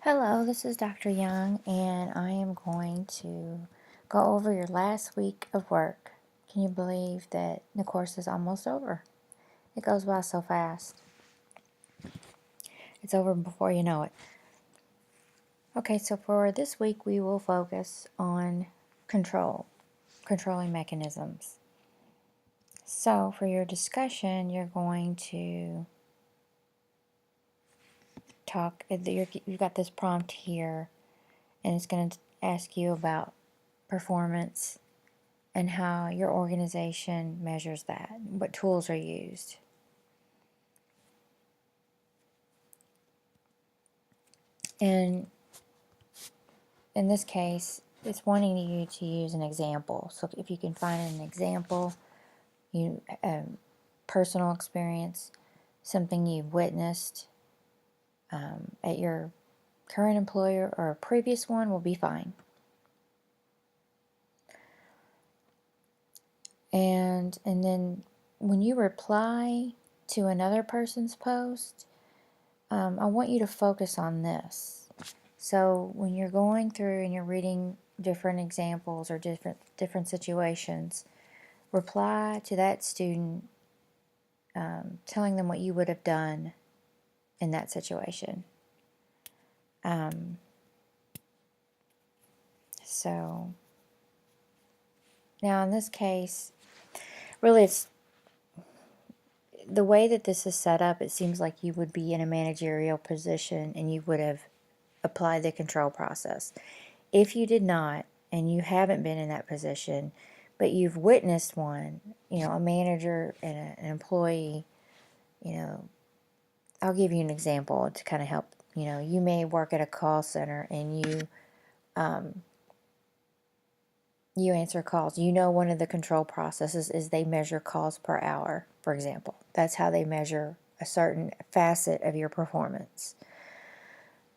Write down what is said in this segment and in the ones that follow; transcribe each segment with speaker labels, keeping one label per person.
Speaker 1: Hello, this is Dr. Young, and I am going to go over your last week of work. Can you believe that the course is almost over? It goes by so fast. It's over before you know it. Okay, so for this week, we will focus on controlling mechanisms. So for your discussion, you're going to you've got this prompt here, and it's going to ask you about performance and how your organization measures that, what tools are used. And in this case, it's wanting you to use an example. So if you can find an example, personal experience, something you've witnessed at your current employer or a previous one will be fine. And then when you reply to another person's post, I want you to focus on this. So when you're going through and you're reading different examples or different situations, reply to that student, telling them what you would have done in that situation. So now in this case, really it's the way that this is set up, it seems like you would be in a managerial position and you would have applied the control process. If you did not, and you haven't been in that position, but you've witnessed one, a manager and an employee, I'll give you an example to kind of help. You may work at a call center and you answer calls. One of the control processes is they measure calls per hour, for example. That's how they measure a certain facet of your performance.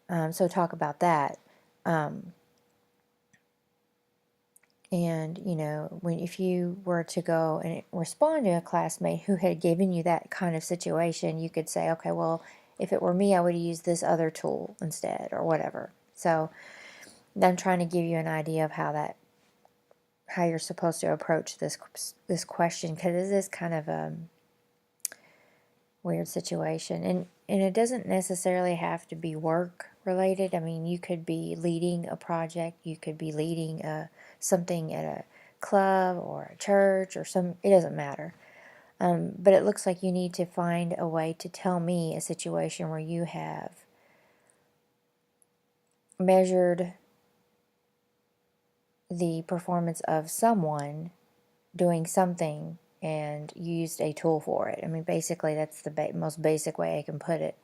Speaker 1: So talk about that. And, if you were to go and respond to a classmate who had given you that kind of situation, you could say, okay, well, if it were me, I would use this other tool instead or whatever. So I'm trying to give you an idea of how you're supposed to approach this question, because it is kind of a weird situation. And it doesn't necessarily have to be work related. I mean, you could be leading a project, you could be leading something at a club or a church or it doesn't matter. But it looks like you need to find a way to tell me a situation where you have measured the performance of someone doing something and used a tool for it. I mean, basically, that's the most basic way I can put it.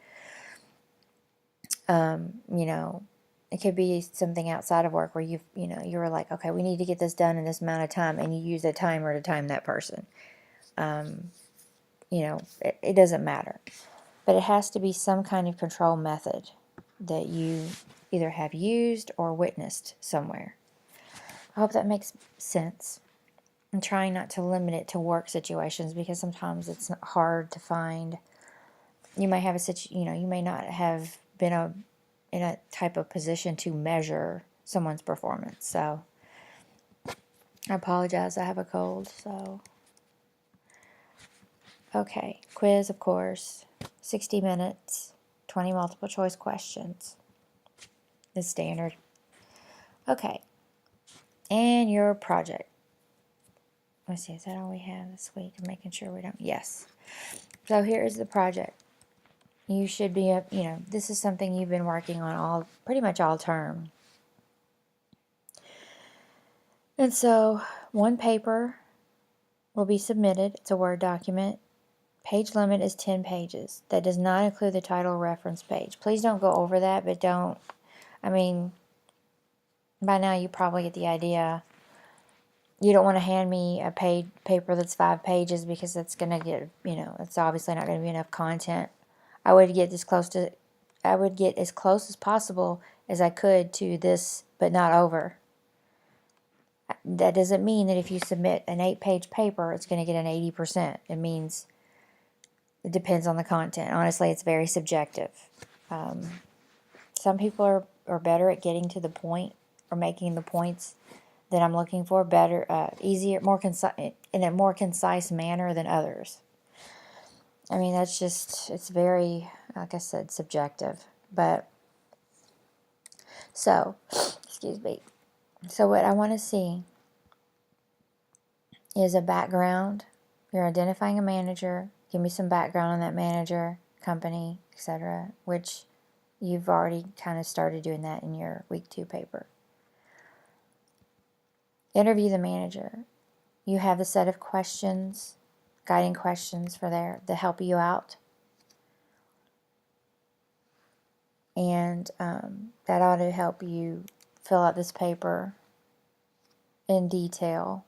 Speaker 1: It could be something outside of work where you were like, okay, we need to get this done in this amount of time, and you use a timer to time that person. It doesn't matter. But it has to be some kind of control method that you either have used or witnessed somewhere. I hope that makes sense. I'm trying not to limit it to work situations because sometimes it's hard to find. You may have you may not have been in a type of position to measure someone's performance. So I apologize, I have a cold. So okay, quiz, of course, 60 minutes, 20 multiple choice questions is standard. Okay, and your project. Let's see, is that all we have this week? I'm making sure we don't. Yes. So here is the project. You should be this is something you've been working on pretty much all term. And so one paper will be submitted. It's a Word document. Page limit is 10 pages. That does not include the title reference page. Please don't go over that, but by now you probably get the idea. You don't want to hand me a paper that's 5 pages because that's going to get, it's obviously not going to be enough content. I would get as close as possible as I could to this, but not over. That doesn't mean that if you submit an 8-page paper, it's going to get an 80%. It means it depends on the content. Honestly, it's very subjective. Some people are better at getting to the point or making the points that I'm looking for better, easier, more concise, in a more concise manner than others. I mean, that's just, it's very, like I said, subjective. But, so, excuse me. So what I want to see is a background. You're identifying a manager. Give me some background on that manager, company, etc., which you've already kind of started doing that in your week 2 paper. Interview the manager. You have a set of questions, guiding questions for there to help you out. And that ought to help you fill out this paper in detail.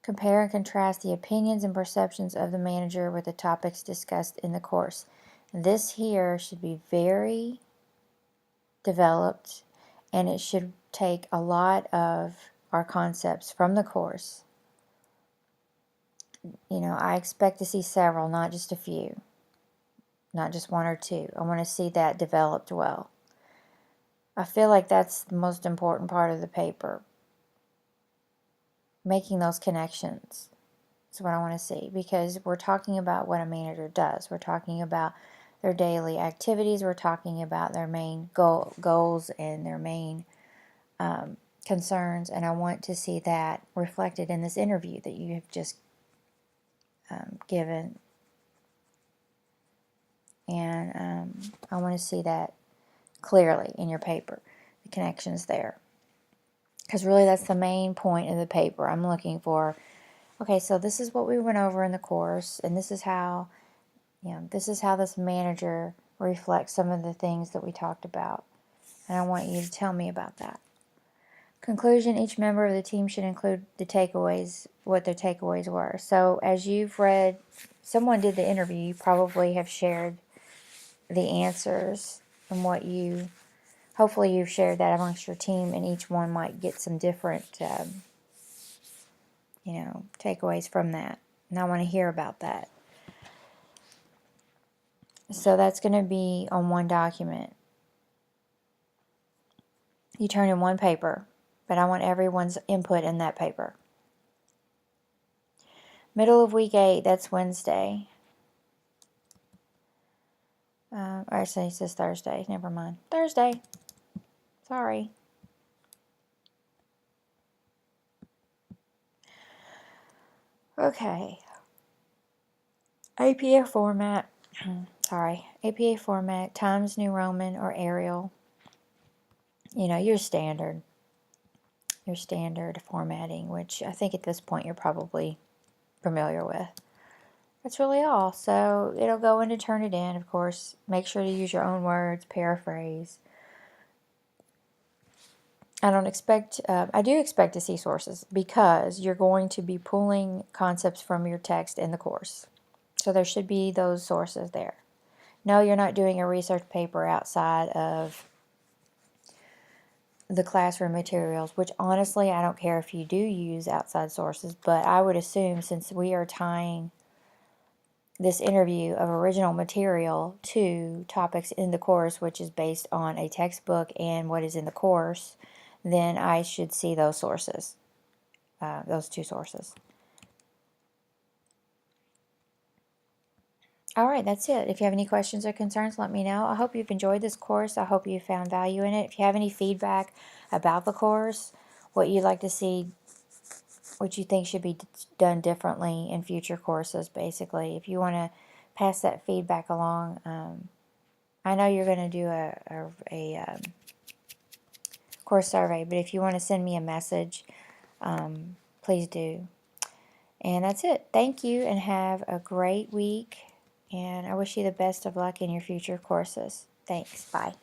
Speaker 1: Compare and contrast the opinions and perceptions of the manager with the topics discussed in the course. This here should be very developed, and it should take a lot of our concepts from the course. You know, I expect to see several, not just a few, not just 1 or 2. I want to see that developed well. I feel like that's the most important part of the paper. Making those connections is what I want to see, because we're talking about what a manager does. We're talking about their daily activities. We're talking about their main goals and their main concerns, and I want to see that reflected in this interview that you have just given. And I want to see that clearly in your paper, the connections there. Because really that's the main point of the paper. I'm looking for, okay, so this is what we went over in the course, and this is how, this is how this manager reflects some of the things that we talked about. And I want you to tell me about that. Conclusion, each member of the team should include the takeaways, what their takeaways were. So as you've read, someone did the interview, you probably have shared the answers and what you, hopefully you've shared that amongst your team, and each one might get some different, takeaways from that. And I want to hear about that. So that's going to be on one document. You turn in one paper, but I want everyone's input in that paper. Middle of week 8, that's Wednesday. Or actually, it says Thursday. Never mind. Thursday. Sorry. Okay. APA format. Sorry. APA format, Times New Roman or Arial. Your standard formatting, which I think at this point you're probably familiar with. That's really all. So it'll go into Turnitin, of course. Make sure to use your own words, paraphrase. I do expect to see sources, because you're going to be pulling concepts from your text in the course. So there should be those sources there. No, you're not doing a research paper outside of the classroom materials, which honestly, I don't care if you do use outside sources, but I would assume, since we are tying this interview of original material to topics in the course, which is based on a textbook and what is in the course, then I should see those sources, those 2 sources. All right, that's it. If you have any questions or concerns, let me know. I hope you've enjoyed this course. I hope you found value in it. If you have any feedback about the course, what you'd like to see, what you think should be done differently in future courses, basically, if you want to pass that feedback along, I know you're going to do a course survey, but if you want to send me a message, please do. And that's it. Thank you, and have a great week. And I wish you the best of luck in your future courses. Thanks. Bye.